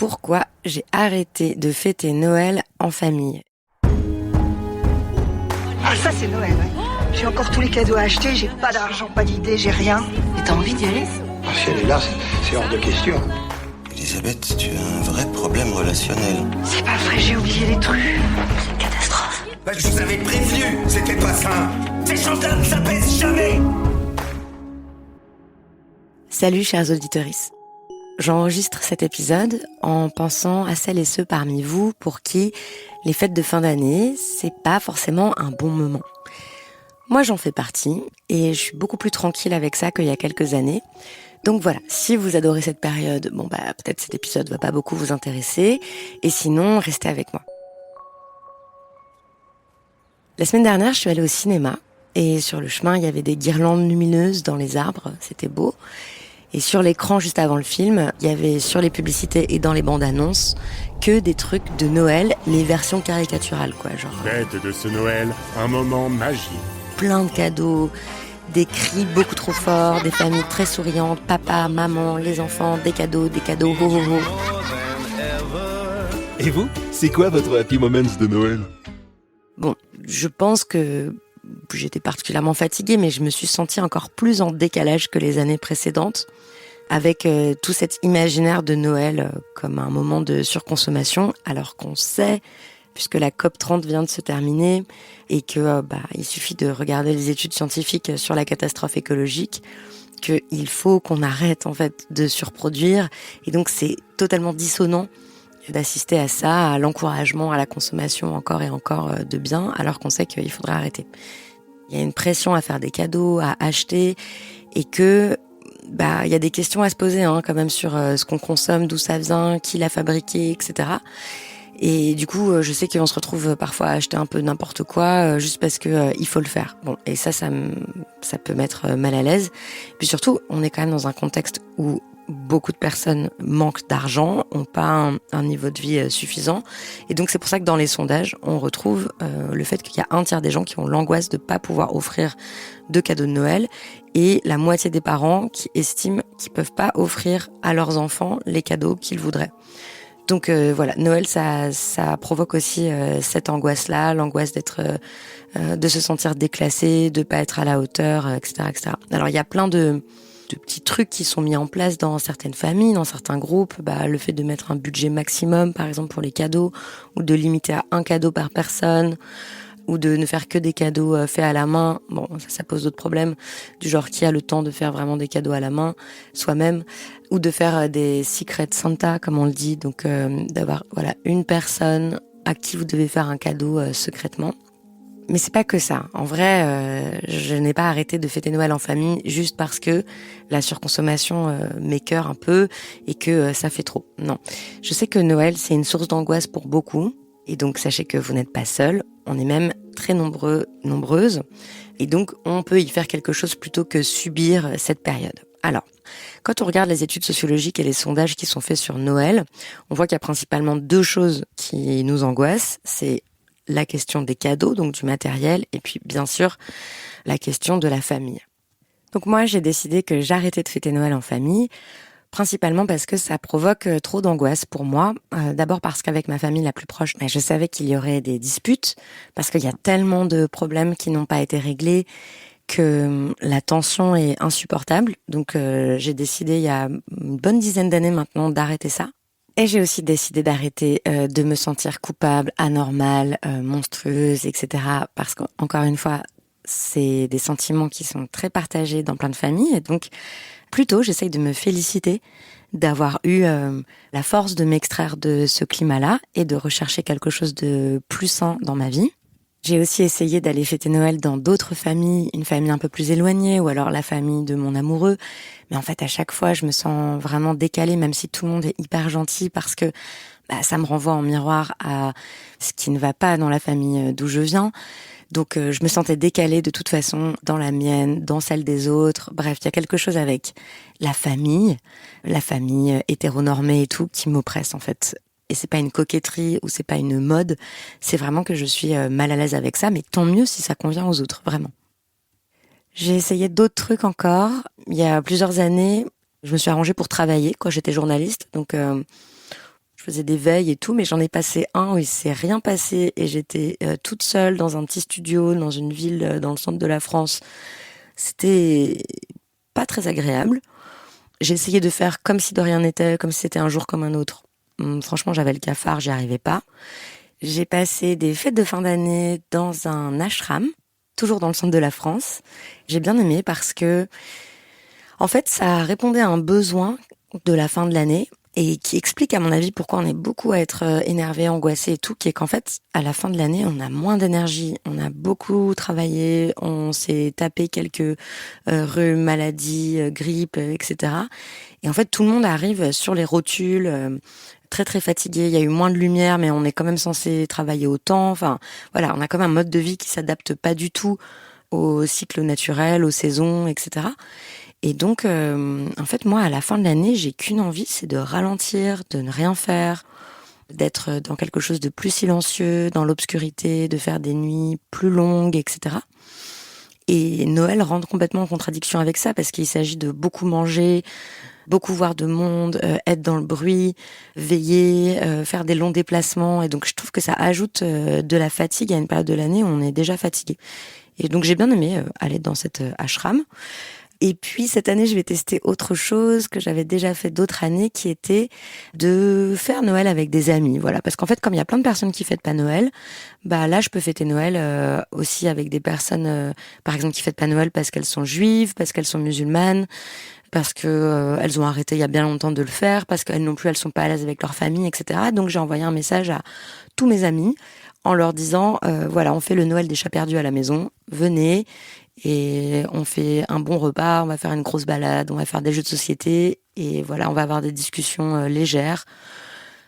pourquoi j'ai arrêté de fêter Noël en famille. Ah ça c'est Noël, ouais. J'ai encore tous les cadeaux à acheter, j'ai pas d'argent, pas d'idée, j'ai rien. Et t'as envie d'y aller ? Si elle est là, c'est hors de question. Elisabeth, tu as un vrai problème relationnel. C'est pas vrai, j'ai oublié les trucs. C'est une catastrophe. Je vous avais prévenu, c'était pas ça. Ces gendarmes, ça pèse jamais. Salut chers auditeurs. J'enregistre cet épisode en pensant à celles et ceux parmi vous pour qui les fêtes de fin d'année, c'est pas forcément un bon moment. Moi j'en fais partie et je suis beaucoup plus tranquille avec ça qu'il y a quelques années. Donc voilà, si vous adorez cette période, peut-être cet épisode va pas beaucoup vous intéresser et sinon restez avec moi. La semaine dernière, je suis allée au cinéma et sur le chemin, il y avait des guirlandes lumineuses dans les arbres, c'était beau. Et sur l'écran, juste avant le film, il y avait sur les publicités et dans les bandes annonces que des trucs de Noël, les versions caricaturales, quoi. Genre Fête de ce Noël, un moment magique. Plein de cadeaux, des cris beaucoup trop forts, des familles très souriantes, papa, maman, les enfants, des cadeaux, ho ho ho. Et vous, c'est quoi votre happy moments de Noël ? Bon, je pense que j'étais particulièrement fatiguée, mais je me suis sentie encore plus en décalage que les années précédentes, avec tout cet imaginaire de Noël comme un moment de surconsommation, alors qu'on sait, puisque la COP30 vient de se terminer, et que il suffit de regarder les études scientifiques sur la catastrophe écologique, qu'il faut qu'on arrête en fait de surproduire, et donc c'est totalement dissonant d'assister à ça, à l'encouragement à la consommation encore et encore de biens, alors qu'on sait qu'il faudrait arrêter. Il y a une pression à faire des cadeaux, à acheter, et que il y a des questions à se poser quand même sur ce qu'on consomme, d'où ça vient, qui l'a fabriqué, etc. Et du coup, je sais qu'on se retrouve parfois à acheter un peu n'importe quoi juste parce que il faut le faire. Bon, et ça peut mettre mal à l'aise. Puis surtout, on est quand même dans un contexte où beaucoup de personnes manquent d'argent, ont pas un niveau de vie suffisant. Et donc, c'est pour ça que dans les sondages, on retrouve le fait qu'il y a un tiers des gens qui ont l'angoisse de pas pouvoir offrir de cadeaux de Noël et la moitié des parents qui estiment qu'ils peuvent pas offrir à leurs enfants les cadeaux qu'ils voudraient. Donc voilà, Noël, ça provoque aussi cette angoisse-là, l'angoisse de se sentir déclassé, de pas être à la hauteur, etc., etc. Alors, il y a plein de petits trucs qui sont mis en place dans certaines familles, dans certains groupes, le fait de mettre un budget maximum, par exemple pour les cadeaux, ou de limiter à un cadeau par personne, ou de ne faire que des cadeaux faits à la main. Bon, ça pose d'autres problèmes, du genre qui a le temps de faire vraiment des cadeaux à la main, soi-même, ou de faire des secret Santa, comme on le dit, donc d'avoir une personne à qui vous devez faire un cadeau secrètement. Mais c'est pas que ça. En vrai, je n'ai pas arrêté de fêter Noël en famille juste parce que la surconsommation m'écœure un peu et que ça fait trop. Non. Je sais que Noël, c'est une source d'angoisse pour beaucoup. Et donc, sachez que vous n'êtes pas seuls. On est même très nombreux, nombreuses. Et donc, on peut y faire quelque chose plutôt que subir cette période. Alors, quand on regarde les études sociologiques et les sondages qui sont faits sur Noël, on voit qu'il y a principalement deux choses qui nous angoissent. C'est la question des cadeaux, donc du matériel, et puis bien sûr la question de la famille. Donc moi j'ai décidé que j'arrêtais de fêter Noël en famille, principalement parce que ça provoque trop d'angoisse pour moi. D'abord parce qu'avec ma famille la plus proche, je savais qu'il y aurait des disputes, parce qu'il y a tellement de problèmes qui n'ont pas été réglés que la tension est insupportable. Donc j'ai décidé il y a une bonne dizaine d'années maintenant d'arrêter ça. Et j'ai aussi décidé d'arrêter de me sentir coupable, anormale, monstrueuse, etc. Parce qu'encore une fois, c'est des sentiments qui sont très partagés dans plein de familles. Et donc, plutôt, j'essaye de me féliciter d'avoir eu la force de m'extraire de ce climat-là et de rechercher quelque chose de plus sain dans ma vie. J'ai aussi essayé d'aller fêter Noël dans d'autres familles, une famille un peu plus éloignée, ou alors la famille de mon amoureux. Mais en fait, à chaque fois, je me sens vraiment décalée, même si tout le monde est hyper gentil, parce que ça me renvoie en miroir à ce qui ne va pas dans la famille d'où je viens. Donc, je me sentais décalée de toute façon dans la mienne, dans celle des autres. Bref, il y a quelque chose avec la famille hétéronormée et tout, qui m'oppresse en fait. Et c'est pas une coquetterie ou c'est pas une mode, c'est vraiment que je suis mal à l'aise avec ça, mais tant mieux si ça convient aux autres, vraiment. J'ai essayé d'autres trucs encore. Il y a plusieurs années, je me suis arrangée pour travailler quand j'étais journaliste, donc je Je faisais des veilles et tout, mais j'en ai passé un où il s'est rien passé et j'étais toute seule dans un petit studio, dans une ville dans le centre de la France. C'était pas très agréable. J'ai essayé de faire comme si de rien n'était, comme si c'était un jour comme un autre. Franchement, j'avais le cafard, j'y arrivais pas. J'ai passé des fêtes de fin d'année dans un ashram, toujours dans le centre de la France. J'ai bien aimé parce que, en fait, ça répondait à un besoin de la fin de l'année et qui explique, à mon avis, pourquoi on est beaucoup à être énervé, angoissé et tout, qui est qu'en fait, à la fin de l'année, on a moins d'énergie, on a beaucoup travaillé, on s'est tapé quelques rhumes, maladies, grippe, etc. Et en fait, tout le monde arrive sur les rotules, très très fatigué. Il y a eu moins de lumière, mais on est quand même censé travailler autant. Enfin, voilà, on a comme un mode de vie qui s'adapte pas du tout au cycle naturel, aux saisons, etc. Et donc, en fait, moi, à la fin de l'année, j'ai qu'une envie, c'est de ralentir, de ne rien faire, d'être dans quelque chose de plus silencieux, dans l'obscurité, de faire des nuits plus longues, etc. Et Noël rentre complètement en contradiction avec ça, parce qu'il s'agit de beaucoup manger, beaucoup voir de monde, être dans le bruit, veiller, faire des longs déplacements. Et donc, je trouve que ça ajoute de la fatigue à une période de l'année où on est déjà fatigué. Et donc, j'ai bien aimé aller dans cet ashram. Et puis, cette année, je vais tester autre chose que j'avais déjà fait d'autres années, qui était de faire Noël avec des amis. Voilà. Parce qu'en fait, comme il y a plein de personnes qui fêtent pas Noël, bah là, je peux fêter Noël aussi avec des personnes, par exemple, qui fêtent pas Noël parce qu'elles sont juives, parce qu'elles sont musulmanes, parce que elles ont arrêté il y a bien longtemps de le faire, parce qu'elles non plus, elles sont pas à l'aise avec leur famille, etc. Donc, j'ai envoyé un message à tous mes amis en leur disant, voilà, on fait le Noël des chats perdus à la maison, venez, et on fait un bon repas, on va faire une grosse balade, on va faire des jeux de société, et voilà, on va avoir des discussions légères.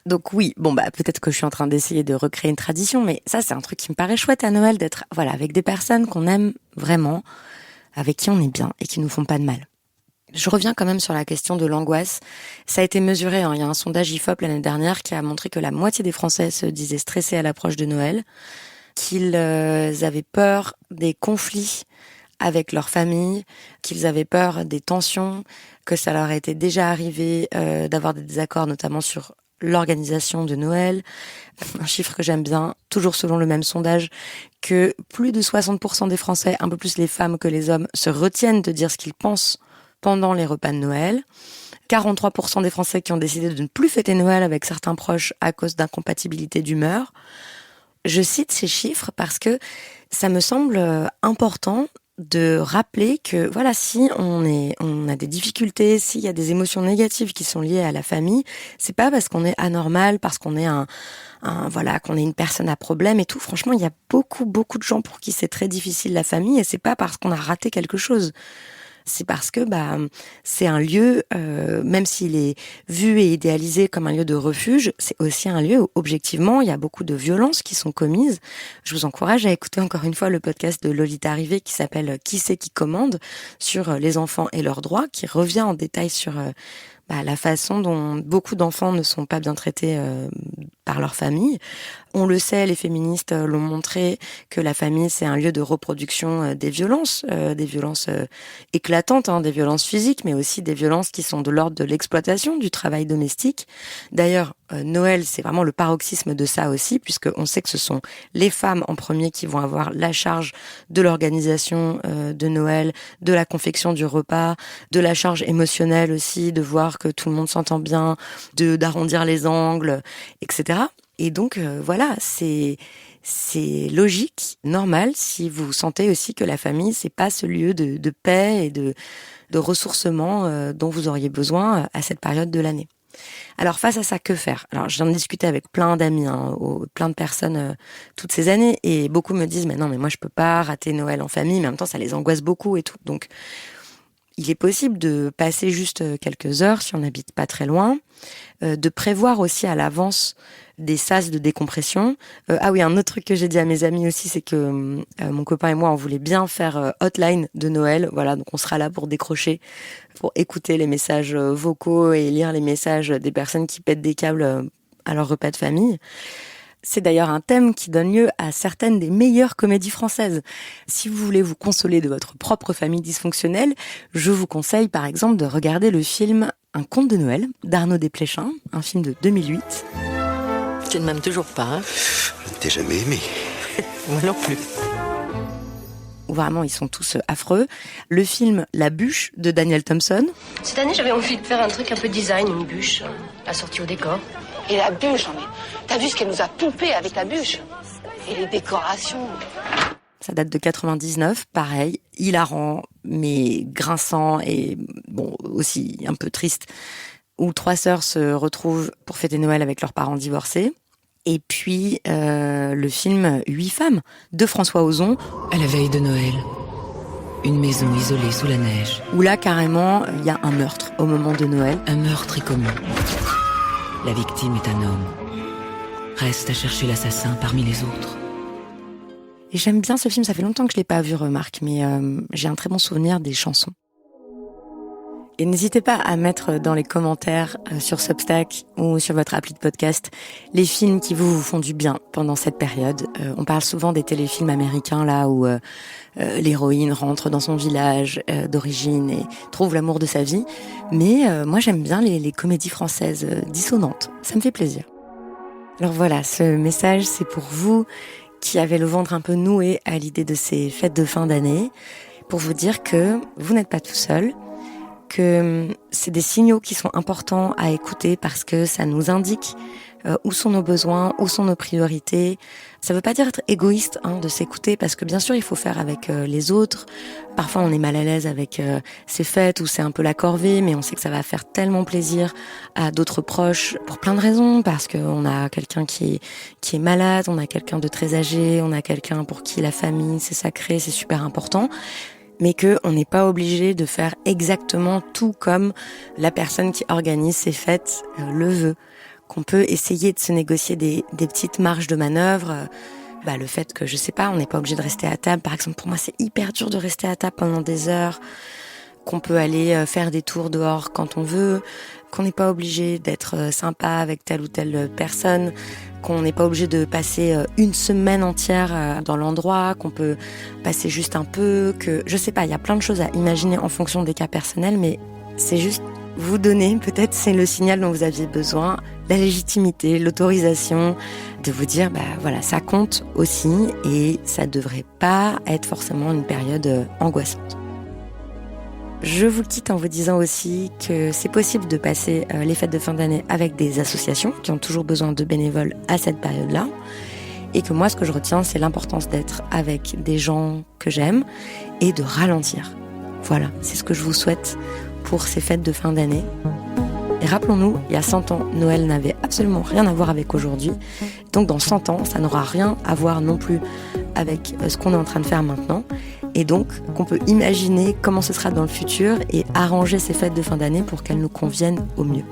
Donc oui, bon bah peut-être que je suis en train d'essayer de recréer une tradition, mais ça c'est un truc qui me paraît chouette à Noël, d'être voilà avec des personnes qu'on aime vraiment, avec qui on est bien et qui nous font pas de mal. Je reviens quand même sur la question de l'angoisse. Ça a été mesuré, hein. Il y a un sondage IFOP l'année dernière qui a montré que la moitié des Français se disaient stressés à l'approche de Noël, qu'ils avaient peur des conflits avec leur famille, qu'ils avaient peur des tensions, que ça leur était déjà arrivé d'avoir des désaccords, notamment sur l'organisation de Noël. Un chiffre que j'aime bien, toujours selon le même sondage, que plus de 60% des Français, un peu plus les femmes que les hommes, se retiennent de dire ce qu'ils pensent pendant les repas de Noël. 43% des Français qui ont décidé de ne plus fêter Noël avec certains proches à cause d'incompatibilité d'humeur. Je cite ces chiffres parce que ça me semble important de rappeler que voilà, si on a des difficultés, s'il y a des émotions négatives qui sont liées à la famille, c'est pas parce qu'on est anormal, parce qu'on est voilà, qu'on est une personne à problème et tout. Franchement, il y a beaucoup de gens pour qui c'est très difficile la famille, et c'est pas parce qu'on a raté quelque chose. C'est parce que c'est un lieu, même s'il est vu et idéalisé comme un lieu de refuge, c'est aussi un lieu où, objectivement, il y a beaucoup de violences qui sont commises. Je vous encourage à écouter encore une fois le podcast de Lolita Rivet qui s'appelle « Qui c'est qui commande ?», sur les enfants et leurs droits, qui revient en détail sur la façon dont beaucoup d'enfants ne sont pas bien traités par leur famille. On le sait, les féministes l'ont montré, que la famille, c'est un lieu de reproduction des violences éclatantes, hein, des violences physiques, mais aussi des violences qui sont de l'ordre de l'exploitation, du travail domestique. D'ailleurs, Noël, c'est vraiment le paroxysme de ça aussi, puisqu'on sait que ce sont les femmes en premier qui vont avoir la charge de l'organisation de Noël, de la confection du repas, de la charge émotionnelle aussi, de voir que tout le monde s'entend bien, d'arrondir les angles, etc. Et donc, voilà, c'est logique, normal, si vous sentez aussi que la famille, c'est pas ce lieu de paix et de ressourcement dont vous auriez besoin à cette période de l'année. Alors, face à ça, que faire ? Alors, j'en ai discuté avec plein d'amis, plein de personnes toutes ces années, et beaucoup me disent « Mais non, mais moi, je peux pas rater Noël en famille, mais en même temps, ça les angoisse beaucoup et tout. » Donc, il est possible de passer juste quelques heures, si on n'habite pas très loin, de prévoir aussi à l'avance des sas de décompression. Ah oui, un autre truc que j'ai dit à mes amis aussi, c'est que mon copain et moi, on voulait bien faire hotline de Noël. Voilà, donc on sera là pour décrocher, pour écouter les messages vocaux et lire les messages des personnes qui pètent des câbles à leur repas de famille. C'est d'ailleurs un thème qui donne lieu à certaines des meilleures comédies françaises. Si vous voulez vous consoler de votre propre famille dysfonctionnelle, je vous conseille par exemple de regarder le film Un conte de Noël d'Arnaud Desplechin, un film de 2008. Tu ne m'aimes toujours pas, hein? Je ne t'ai jamais aimé. Moi non plus. Où vraiment ils sont tous affreux. Le film La bûche de Daniel Thompson. Cette année, j'avais envie de faire un truc un peu design, une bûche, assortie au décor. Et la bûche, mais t'as vu ce qu'elle nous a pompé avec la bûche? Et les décorations. Ça date de 99, pareil, hilarant, mais grinçant et bon aussi un peu triste, où 3 sœurs se retrouvent pour fêter Noël avec leurs parents divorcés. Et puis le film 8 femmes de François Ozon. À la veille de Noël, une maison isolée sous la neige. Où là carrément il y a un meurtre au moment de Noël. Un meurtre est commun. La victime est un homme. Reste à chercher l'assassin parmi les autres. Et j'aime bien ce film, ça fait longtemps que je l'ai pas vu, remarque, mais j'ai un très bon souvenir des chansons. Et n'hésitez pas à mettre dans les commentaires sur Substack ou sur votre appli de podcast les films qui vous font du bien pendant cette période. On parle souvent des téléfilms américains là où l'héroïne rentre dans son village d'origine et trouve l'amour de sa vie. Mais moi j'aime bien les comédies françaises dissonantes, ça me fait plaisir. Alors voilà, ce message c'est pour vous qui avez le ventre un peu noué à l'idée de ces fêtes de fin d'année, pour vous dire que vous n'êtes pas tout seul, que c'est des signaux qui sont importants à écouter parce que ça nous indique où sont nos besoins, où sont nos priorités. Ça veut pas dire être égoïste de s'écouter parce que bien sûr il faut faire avec les autres. Parfois on est mal à l'aise avec ces fêtes où c'est un peu la corvée, mais on sait que ça va faire tellement plaisir à d'autres proches pour plein de raisons, parce qu'on a quelqu'un qui est malade, on a quelqu'un de très âgé, on a quelqu'un pour qui la famille c'est sacré, c'est super important. Mais qu'on n'est pas obligé de faire exactement tout comme la personne qui organise ces fêtes le veut. Qu'on peut essayer de se négocier des petites marges de manœuvre. Le fait que, je sais pas, on n'est pas obligé de rester à table. Par exemple, pour moi, c'est hyper dur de rester à table pendant des heures. Qu'on peut aller faire des tours dehors quand on veut. Qu'on n'est pas obligé d'être sympa avec telle ou telle personne. Qu'on n'est pas obligé de passer une semaine entière dans l'endroit, qu'on peut passer juste un peu, que je sais pas, il y a plein de choses à imaginer en fonction des cas personnels, mais c'est juste vous donner, peut-être c'est le signal dont vous aviez besoin, la légitimité, l'autorisation de vous dire voilà, ça compte aussi et ça devrait pas être forcément une période angoissante. Je vous quitte en vous disant aussi que c'est possible de passer les fêtes de fin d'année avec des associations qui ont toujours besoin de bénévoles à cette période-là. Et que moi, ce que je retiens, c'est l'importance d'être avec des gens que j'aime et de ralentir. Voilà, c'est ce que je vous souhaite pour ces fêtes de fin d'année. Et rappelons-nous, il y a 100 ans, Noël n'avait absolument rien à voir avec aujourd'hui. Donc dans 100 ans, ça n'aura rien à voir non plus avec ce qu'on est en train de faire maintenant. Et donc, qu'on peut imaginer comment ce sera dans le futur et arranger ces fêtes de fin d'année pour qu'elles nous conviennent au mieux.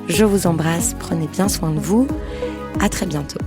Je vous embrasse, prenez bien soin de vous. À très bientôt.